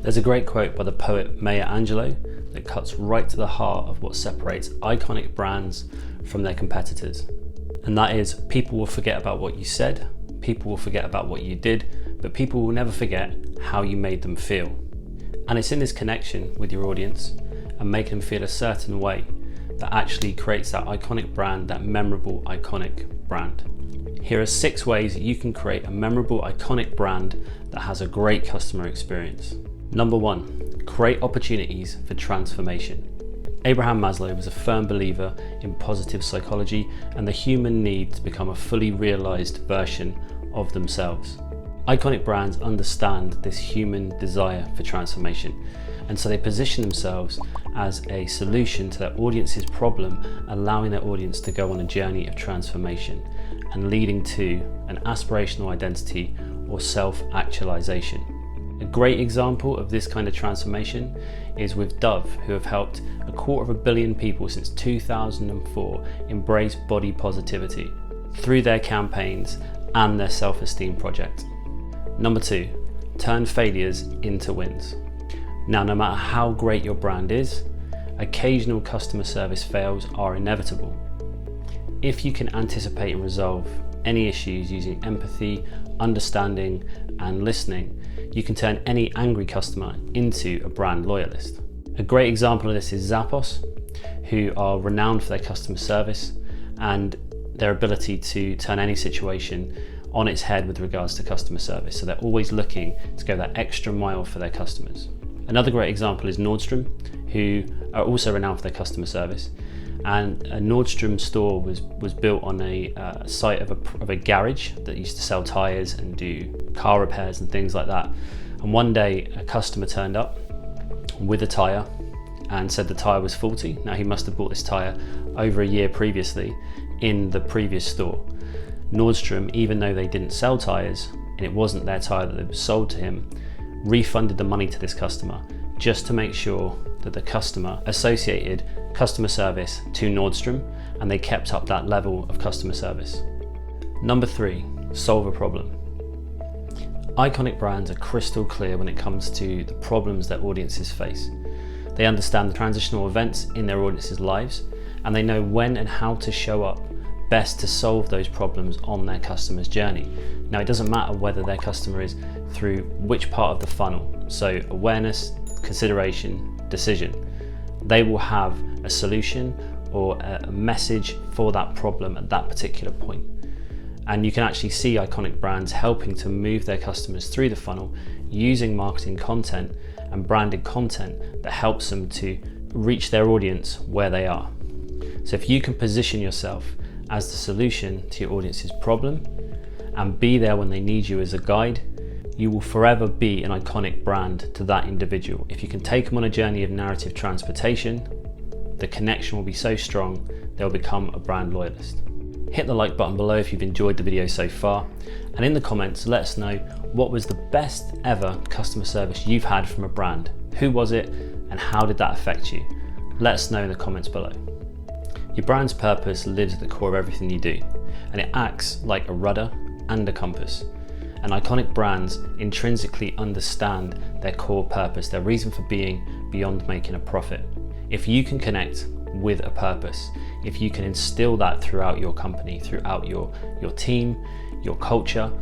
There's a great quote by the poet Maya Angelou that cuts right to the heart of what separates iconic brands from their competitors. And that is, people will forget about what you said, people will forget about what you did, but people will never forget how you made them feel. And it's in this connection with your audience and making them feel a certain way that actually creates that iconic brand, that memorable iconic brand. Here are 6 ways that you can create a memorable iconic brand that has a great customer experience. Number 1, create opportunities for transformation. Abraham Maslow was a firm believer in positive psychology and the human need to become a fully realized version of themselves. Iconic brands understand this human desire for transformation, and so they position themselves as a solution to their audience's problem, allowing their audience to go on a journey of transformation and leading to an aspirational identity or self-actualization. A great example of this kind of transformation is with Dove, who have helped 250 million people since 2004 embrace body positivity through their campaigns and their self-esteem project. Number 2, turn failures into wins. Now, no matter how great your brand is, occasional customer service fails are inevitable. If you can anticipate and resolve any issues using empathy, understanding, and listening, you can turn any angry customer into a brand loyalist. A great example of this is Zappos, who are renowned for their customer service and their ability to turn any situation on its head with regards to customer service. So they're always looking to go that extra mile for their customers. Another great example is Nordstrom, who are also renowned for their customer service. And a Nordstrom store was built on a site of a garage that used to sell tyres and do car repairs and things like that. And one day a customer turned up with a tyre and said the tyre was faulty. Now, he must have bought this tyre over a year previously in the previous store. Nordstrom, even though they didn't sell tyres and it wasn't their tyre that was sold to him, refunded the money to this customer just to make sure that the customer associated customer service to Nordstrom and they kept up that level of customer service. Number 3, solve a problem. Iconic brands are crystal clear when it comes to the problems their audiences face. They understand the transitional events in their audience's lives, and they know when and how to show up best to solve those problems on their customer's journey. Now, it doesn't matter whether their customer is through which part of the funnel, so awareness, consideration, decision. They will have a solution or a message for that problem at that particular point. And you can actually see iconic brands helping to move their customers through the funnel using marketing content and branded content that helps them to reach their audience where they are. So if you can position yourself as the solution to your audience's problem and be there when they need you as a guide, you will forever be an iconic brand to that individual. If you can take them on a journey of narrative transportation, the connection will be so strong, they'll become a brand loyalist. Hit the like button below if you've enjoyed the video so far, and in the comments let us know what was the best ever customer service you've had from a brand. Who was it and how did that affect you? Let us know in the comments below. Your brand's purpose lives at the core of everything you do, and it acts like a rudder and a compass. And iconic brands intrinsically understand their core purpose, their reason for being beyond making a profit. If you can connect with a purpose, if you can instill that throughout your company, throughout your team, your culture,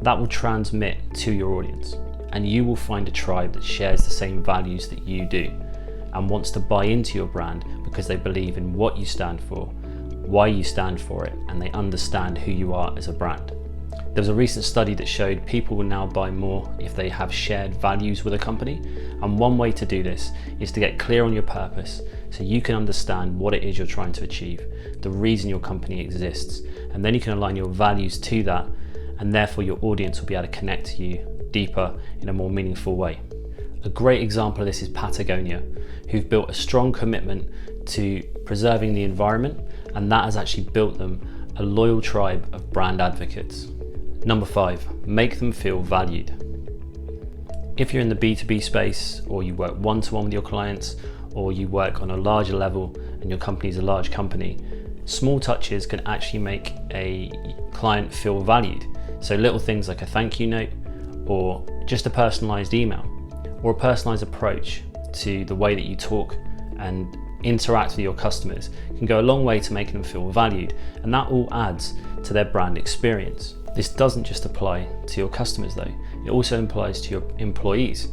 that will transmit to your audience. And you will find a tribe that shares the same values that you do and wants to buy into your brand because they believe in what you stand for, why you stand for it, and they understand who you are as a brand. There was a recent study that showed people will now buy more if they have shared values with a company. And one way to do this is to get clear on your purpose so you can understand what it is you're trying to achieve, the reason your company exists, and then you can align your values to that, and therefore your audience will be able to connect to you deeper in a more meaningful way. A great example of this is Patagonia, who've built a strong commitment to preserving the environment, and that has actually built them a loyal tribe of brand advocates. Number 5, make them feel valued. If you're in the B2B space, or you work one-to-one with your clients, or you work on a larger level and your company is a large company, small touches can actually make a client feel valued. So little things like a thank you note, or just a personalized email, or a personalized approach to the way that you talk and interact with your customers can go a long way to making them feel valued, and that all adds to their brand experience. This doesn't just apply to your customers though, it also applies to your employees.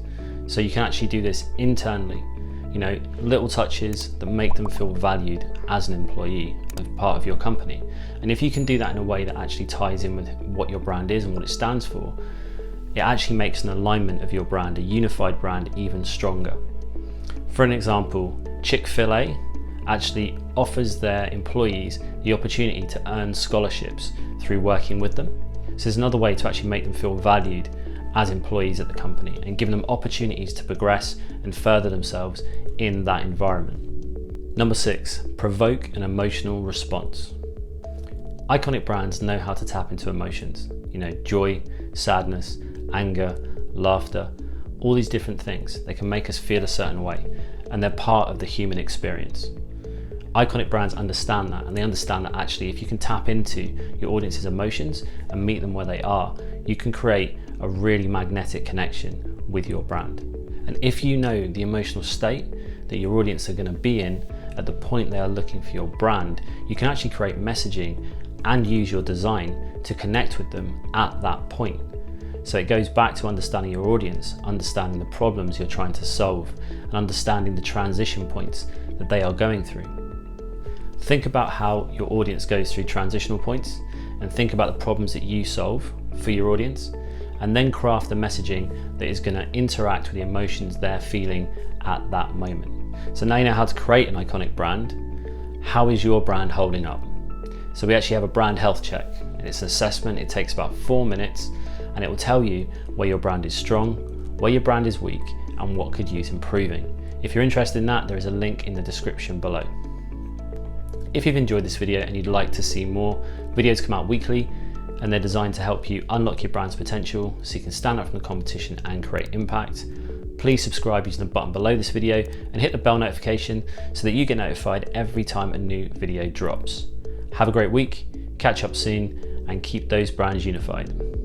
So you can actually do this internally, little touches that make them feel valued as an employee as part of your company. And if you can do that in a way that actually ties in with what your brand is and what it stands for, it actually makes an alignment of your brand, a unified brand, even stronger. For an example, Chick-fil-A actually offers their employees the opportunity to earn scholarships through working with them. So there's another way to actually make them feel valued as employees at the company and give them opportunities to progress and further themselves in that environment. Number 6, provoke an emotional response. Iconic brands know how to tap into emotions, joy, sadness, anger, laughter, all these different things. They can make us feel a certain way, and they're part of the human experience. Iconic brands understand that, and they understand that actually if you can tap into your audience's emotions and meet them where they are, you can create a really magnetic connection with your brand. And if you know the emotional state that your audience are going to be in at the point they are looking for your brand, you can actually create messaging and use your design to connect with them at that point. So it goes back to understanding your audience, understanding the problems you're trying to solve, and understanding the transition points that they are going through. Think about how your audience goes through transitional points, and think about the problems that you solve for your audience, and then craft the messaging that is going to interact with the emotions they're feeling at that moment. So now you know how to create an iconic brand. How is your brand holding up? So we actually have a brand health check, and it's an assessment. It takes about 4 minutes, and it will tell you where your brand is strong, where your brand is weak, and what could use improving. If you're interested in that, there is a link in the description below. If you've enjoyed this video and you'd like to see more, videos come out weekly, and they're designed to help you unlock your brand's potential so you can stand out from the competition and create impact. Please subscribe using the button below this video and hit the bell notification so that you get notified every time a new video drops. Have a great week, catch up soon, and keep those brands unified.